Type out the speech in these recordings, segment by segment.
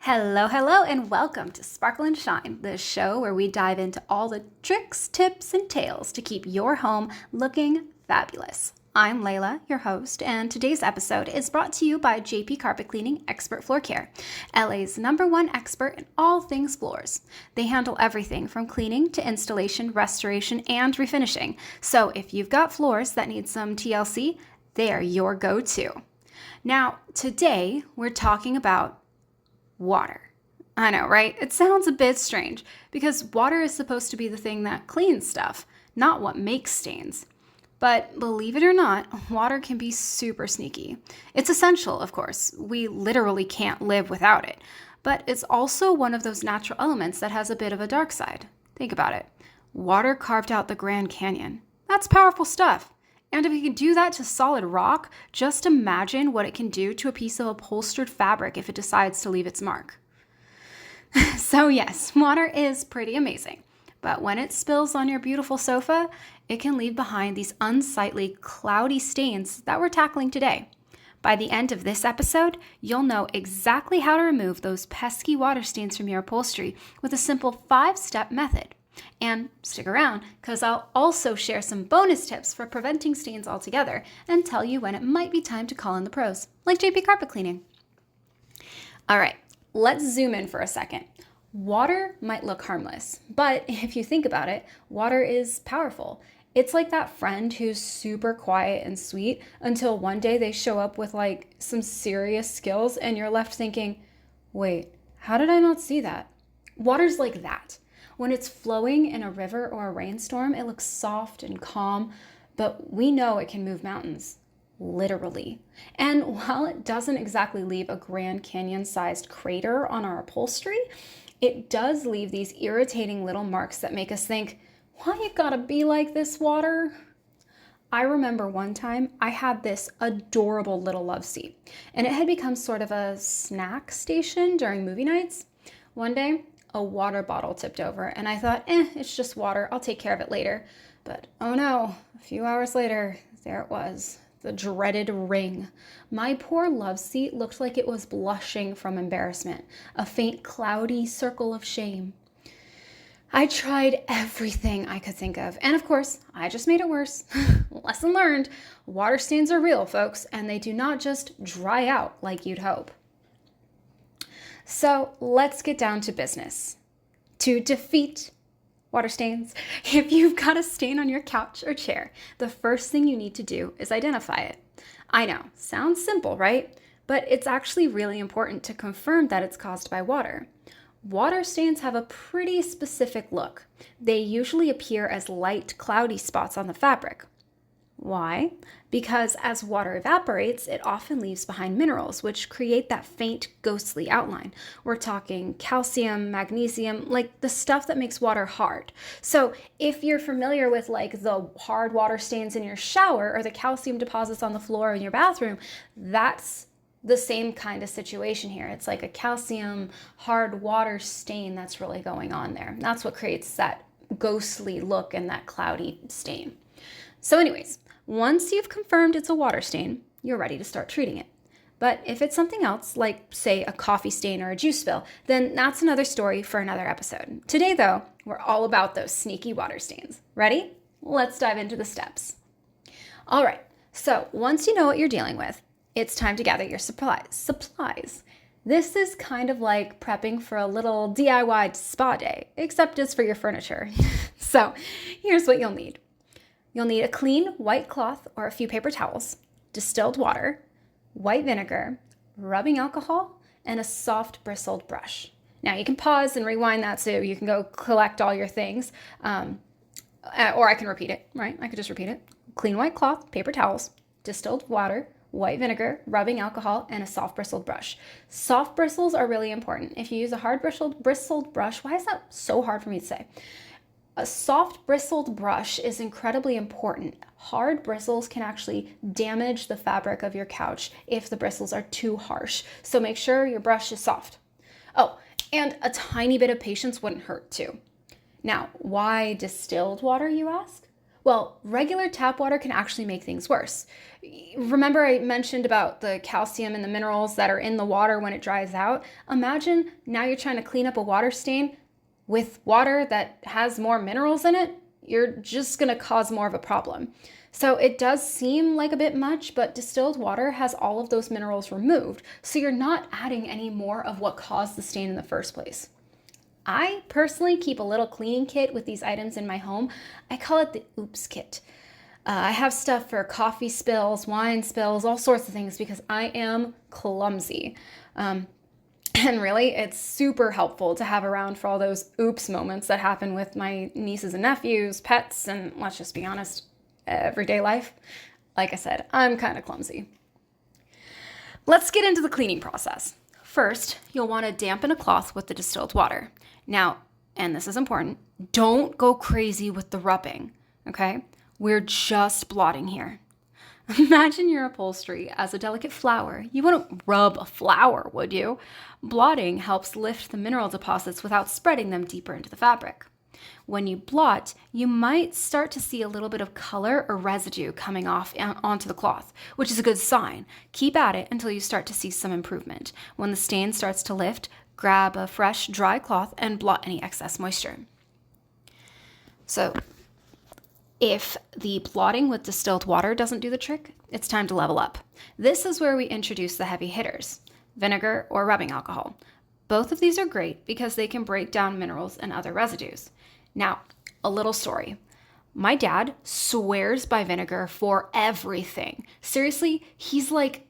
Hello, hello, and welcome to Sparkle and Shine, the show where we dive into all the tricks, tips, and tales to keep your home looking fabulous. I'm Laila, your host, and today's episode is brought to you by JP Carpet Cleaning Expert Floor Care, LA's #1 expert in all things floors. They handle everything from cleaning to installation, restoration, and refinishing. So if you've got floors that need some TLC, they are your go-to. Now, today we're talking about water. I know, right? It sounds a bit strange because water is supposed to be the thing that cleans stuff, not what makes stains. But believe it or not, water can be super sneaky. It's essential, of course. We literally can't live without it. But it's also one of those natural elements that has a bit of a dark side. Think about it. Water carved out the Grand Canyon. That's powerful stuff. And if it can do that to solid rock, just imagine what it can do to a piece of upholstered fabric if it decides to leave its mark. So yes, water is pretty amazing. But when it spills on your beautiful sofa, it can leave behind these unsightly, cloudy stains that we're tackling today. By the end of this episode, you'll know exactly how to remove those pesky water stains from your upholstery with a simple 5-step method. And stick around, because I'll also share some bonus tips for preventing stains altogether and tell you when it might be time to call in the pros, like JP Carpet Cleaning. All right, let's zoom in for a second. Water might look harmless, but if you think about it, water is powerful. It's like that friend who's super quiet and sweet until one day they show up with like some serious skills and you're left thinking, wait, how did I not see that? Water's like that. When it's flowing in a river or a rainstorm, it looks soft and calm, but we know it can move mountains, literally. And while it doesn't exactly leave a Grand Canyon-sized crater on our upholstery, it does leave these irritating little marks that make us think, why you gotta be like this, water? I remember one time I had this adorable little love seat, and it had become sort of a snack station during movie nights. One day, a water bottle tipped over, and I thought, it's just water. I'll take care of it later. But oh no, a few hours later, there it was, the dreaded ring. My poor love seat looked like it was blushing from embarrassment, a faint cloudy circle of shame. I tried everything I could think of, and of course, I just made it worse. Lesson learned, water stains are real, folks, and they do not just dry out like you'd hope. So let's get down to business. To defeat water stains, if you've got a stain on your couch or chair, the first thing you need to do is identify it. I know, sounds simple, right? But it's actually really important to confirm that it's caused by water. Water stains have a pretty specific look. They usually appear as light, cloudy spots on the fabric. Why? Because as water evaporates, it often leaves behind minerals, which create that faint, ghostly outline. We're talking calcium, magnesium, like the stuff that makes water hard. So if you're familiar with like the hard water stains in your shower or the calcium deposits on the floor in your bathroom, that's the same kind of situation here. It's like a calcium hard water stain that's really going on there. That's what creates that ghostly look and that cloudy stain. So anyways, once you've confirmed it's a water stain, you're ready to start treating it. But if it's something else, like say a coffee stain or a juice spill, then that's another story for another episode. Today though, we're all about those sneaky water stains. Ready? Let's dive into the steps. All right, so once you know what you're dealing with, it's time to gather your supplies. This is kind of like prepping for a little DIY spa day, except it's for your furniture. So here's what you'll need. You'll need a clean white cloth or a few paper towels, distilled water, white vinegar, rubbing alcohol, and a soft bristled brush. Now you can pause and rewind that so you can go collect all your things, or I can repeat it, right? I could just repeat it. Clean white cloth, paper towels, distilled water, white vinegar, rubbing alcohol, and a soft bristled brush. Soft bristles are really important. If you use a hard bristled brush, why is that so hard for me to say? A soft bristled brush is incredibly important. Hard bristles can actually damage the fabric of your couch if the bristles are too harsh. So make sure your brush is soft. Oh, and a tiny bit of patience wouldn't hurt too. Now, why distilled water, you ask? Well, regular tap water can actually make things worse. Remember I mentioned about the calcium and the minerals that are in the water when it dries out? Imagine now you're trying to clean up a water stain with water that has more minerals in it. You're just going to cause more of a problem. So it does seem like a bit much, but distilled water has all of those minerals removed. So you're not adding any more of what caused the stain in the first place. I personally keep a little cleaning kit with these items in my home. I call it the Oops Kit. I have stuff for coffee spills, wine spills, all sorts of things because I am clumsy. And really, it's super helpful to have around for all those oops moments that happen with my nieces and nephews, pets, and let's just be honest, everyday life. Like I said, I'm kind of clumsy. Let's get into the cleaning process. First, you'll want to dampen a cloth with the distilled water. Now, and this is important, don't go crazy with the rubbing, okay? We're just blotting here. Imagine your upholstery as a delicate flower. You wouldn't rub a flower, would you? Blotting helps lift the mineral deposits without spreading them deeper into the fabric. When you blot, you might start to see a little bit of color or residue coming off onto the cloth, which is a good sign. Keep at it until you start to see some improvement. When the stain starts to lift, grab a fresh, dry cloth and blot any excess moisture. So, if the blotting with distilled water doesn't do the trick, it's time to level up. This is where we introduce the heavy hitters, vinegar or rubbing alcohol. Both of these are great because they can break down minerals and other residues. Now, a little story. My dad swears by vinegar for everything. Seriously, he's like,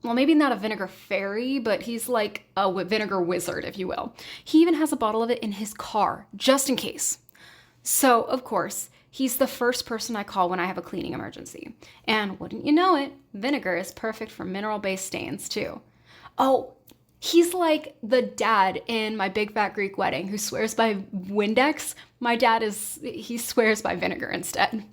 well, maybe not a vinegar fairy, but he's like a vinegar wizard, if you will. He even has a bottle of it in his car, just in case. So, of course, he's the first person I call when I have a cleaning emergency. And wouldn't you know it, vinegar is perfect for mineral-based stains, too. Oh, he's like the dad in My Big Fat Greek Wedding who swears by Windex. My dad he swears by vinegar instead.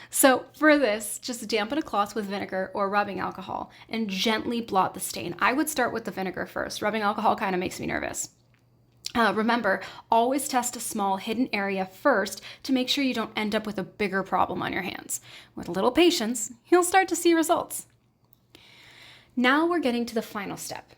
So for this, just dampen a cloth with vinegar or rubbing alcohol and gently blot the stain. I would start with the vinegar first. Rubbing alcohol kind of makes me nervous. Remember, always test a small hidden area first to make sure you don't end up with a bigger problem on your hands. With a little patience, you'll start to see results. Now we're getting to the final step.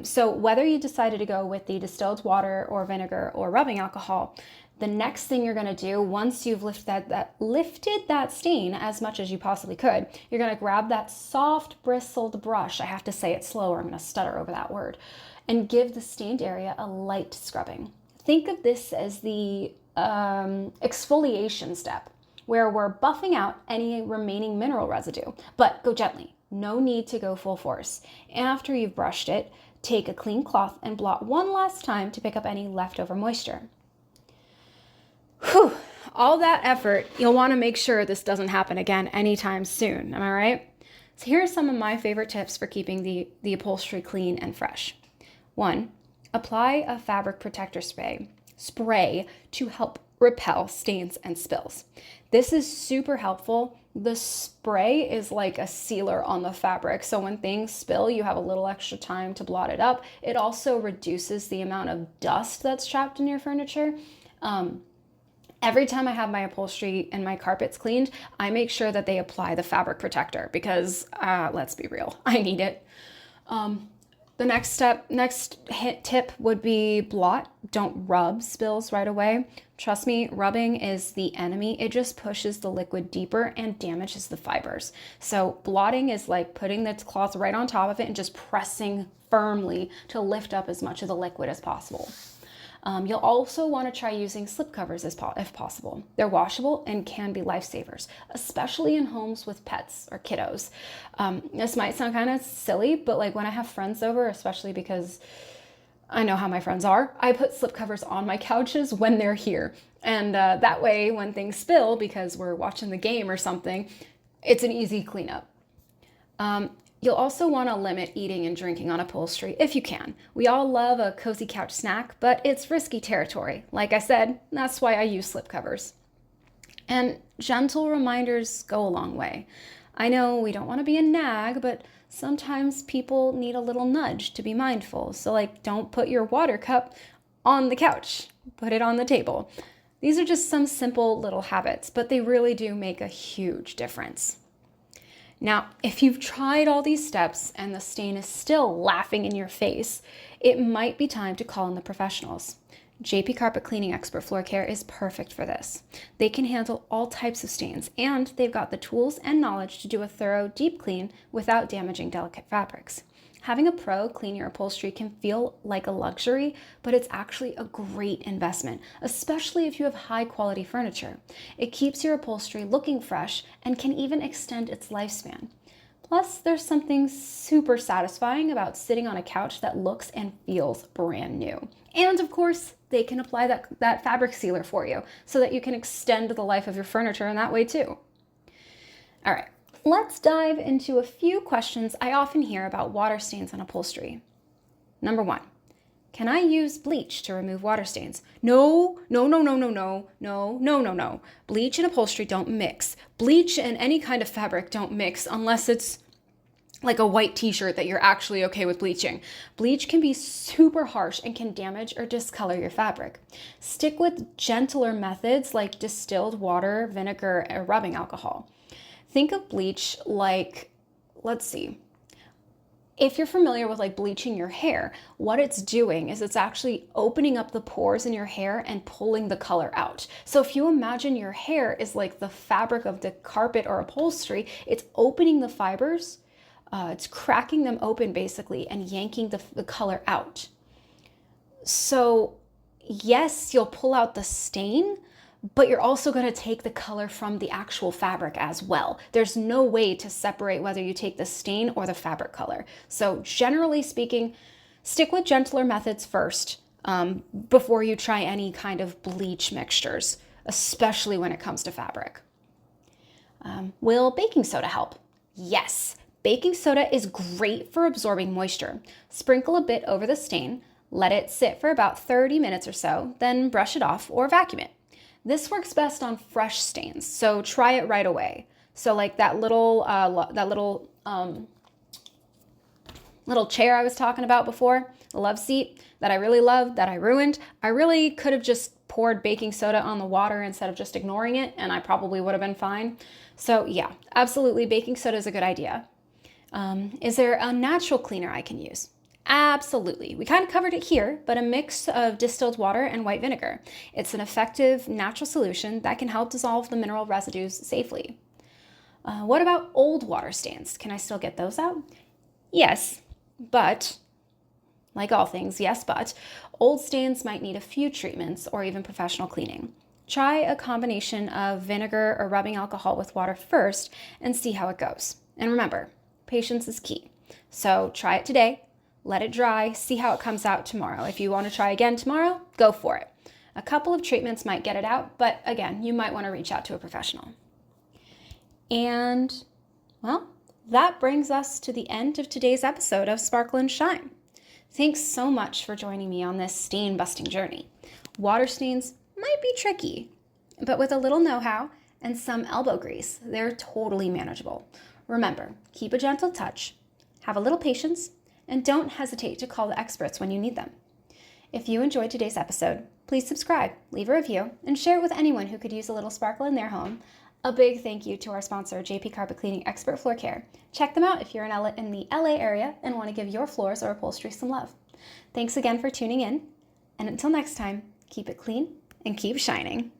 So whether you decided to go with the distilled water or vinegar or rubbing alcohol, the next thing you're going to do once you've lifted that stain as much as you possibly could, you're going to grab that soft bristled brush. I have to say it slower. I'm going to stutter over that word. And give the stained area a light scrubbing. Think of this as the exfoliation step, where we're buffing out any remaining mineral residue, but go gently. No need to go full force. After you've brushed it, take a clean cloth and blot one last time to pick up any leftover moisture. Whew, all that effort, you'll want to make sure this doesn't happen again anytime soon, am I right? So here are some of my favorite tips for keeping the upholstery clean and fresh. 1, apply a fabric protector spray to help repel stains and spills. This is super helpful. The spray is like a sealer on the fabric, so when things spill, you have a little extra time to blot it up. It also reduces the amount of dust that's trapped in your furniture. Every time I have my upholstery and my carpets cleaned, I make sure that they apply the fabric protector because, let's be real, I need it. The next tip would be blot. Don't rub spills right away. Trust me, rubbing is the enemy. It just pushes the liquid deeper and damages the fibers. So blotting is like putting the cloth right on top of it and just pressing firmly to lift up as much of the liquid as possible. You'll also want to try using slip covers if possible. They're washable and can be lifesavers, especially in homes with pets or kiddos. This might sound kind of silly, but like when I have friends over, especially because I know how my friends are, I put slip covers on my couches when they're here. And that way, when things spill because we're watching the game or something, it's an easy cleanup. You'll also want to limit eating and drinking on upholstery if you can. We all love a cozy couch snack, but it's risky territory. Like I said, that's why I use slipcovers. And gentle reminders go a long way. I know we don't want to be a nag, but sometimes people need a little nudge to be mindful. So don't put your water cup on the couch. Put it on the table. These are just some simple little habits, but they really do make a huge difference. Now, if you've tried all these steps and the stain is still laughing in your face, it might be time to call in the professionals. JP Carpet Cleaning Expert Floor Care is perfect for this. They can handle all types of stains, and they've got the tools and knowledge to do a thorough deep clean without damaging delicate fabrics. Having a pro clean your upholstery can feel like a luxury, but it's actually a great investment, especially if you have high quality furniture. It keeps your upholstery looking fresh and can even extend its lifespan. Plus, there's something super satisfying about sitting on a couch that looks and feels brand new. And of course, they can apply that fabric sealer for you so that you can extend the life of your furniture in that way too. All right. Let's dive into a few questions I often hear about water stains on upholstery. Number 1, can I use bleach to remove water stains? No. Bleach and upholstery don't mix. Bleach and any kind of fabric don't mix unless it's like a white t-shirt that you're actually okay with bleaching. Bleach can be super harsh and can damage or discolor your fabric. Stick with gentler methods like distilled water, vinegar, or rubbing alcohol. Think of bleach like, if you're familiar with like bleaching your hair, what it's doing is it's actually opening up the pores in your hair and pulling the color out. So if you imagine your hair is like the fabric of the carpet or upholstery, it's opening the fibers, it's cracking them open basically and yanking the color out. So yes, you'll pull out the stain, but you're also going to take the color from the actual fabric as well. There's no way to separate whether you take the stain or the fabric color. So generally speaking, stick with gentler methods first before you try any kind of bleach mixtures, especially when it comes to fabric. Will baking soda help? Yes, baking soda is great for absorbing moisture. Sprinkle a bit over the stain, let it sit for about 30 minutes or so, then brush it off or vacuum it. This works best on fresh stains, so try it right away. So like that little chair I was talking about before, the love seat that I really loved, that I ruined. I really could have just poured baking soda on the water instead of just ignoring it, and I probably would have been fine. So yeah, absolutely, baking soda is a good idea. Is there a natural cleaner I can use? Absolutely. We kind of covered it here, but a mix of distilled water and white vinegar. It's an effective natural solution that can help dissolve the mineral residues safely. What about old water stains? Can I still get those out? Yes, but like all things, yes, but old stains might need a few treatments or even professional cleaning. Try a combination of vinegar or rubbing alcohol with water first and see how it goes. And remember, patience is key. So try it today. Let it dry, see how it comes out tomorrow. If you want to try again tomorrow, go for it. A couple of treatments might get it out, but again, you might want to reach out to a professional. And, well, that brings us to the end of today's episode of Sparkle and Shine. Thanks so much for joining me on this stain-busting journey. Water stains might be tricky, but with a little know-how and some elbow grease, they're totally manageable. Remember, keep a gentle touch, have a little patience, and don't hesitate to call the experts when you need them. If you enjoyed today's episode, please subscribe, leave a review, and share it with anyone who could use a little sparkle in their home. A big thank you to our sponsor, JP Carpet Cleaning Expert Floor Care. Check them out if you're in the LA area and want to give your floors or upholstery some love. Thanks again for tuning in, and until next time, keep it clean and keep shining.